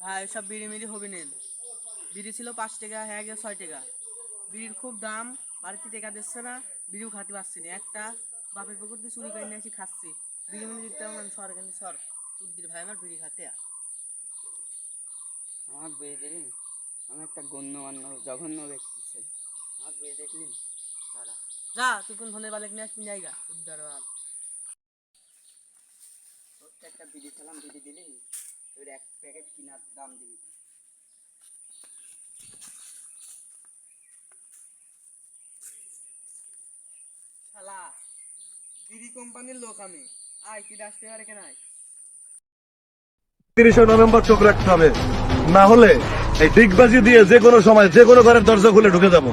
ভাই সব বিড়ি মিড়ি হবে নেন। বিড়ি ছিল 5 টাকা, হ্যাঁ গিয়ে 6 টাকা। বিড়ির খুব দাম, বাড়িতে টাকা দিচ্ছে না, বিড়িও খাতে পারছি না। একটা বাপের পুকুর দিয়ে চুরি করে নিয়ে আসি খাচ্ছি। বিড়ি মিড়ি দিতে আমার সর, কিন্তু সর চুদ্দির ভাই আমার বিড়ি খাতে। আমার বিয়ে দিলেন, আমি একটা গণ্যমান্য জঘন্য ব্যক্তি ছেলে, আমার বিয়ে দেখলেন তারা। যা তুই কোন ধনের বালেক নিয়ে আসবি জায়গা উদ্ধার বাল। একটা বিড়ি খেলাম, বিড়ি দিলেন, এবার 1 প্যাকেট কিনার দাম দিবি। শালা বিড়ি কোম্পানির লোক আমি, আয় কি আসতে পারে কেন আয়। 30 নভেম্বর চোখ রাখতে হবে, না হলে এই ডিগবাজি দিয়ে যে কোনো সময় যে কোনো ঘরের দরজা খুলে ঢুকে যাবো।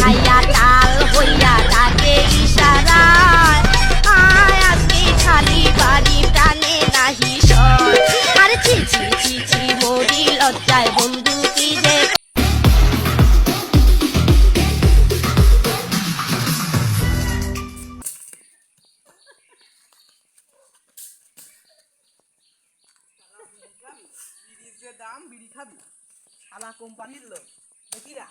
ভাইয়া তাল হইয়া তাকে ইশারায় আয় আজকে খালি বাড়ি টানে নাহি সর। আর চিচি চিচি মরি লজ্জায় বন্ধু কি যে বিড়ির যে দাম, বিড়ি খাবি? শালা কোম্পানির লোক দেখিরা।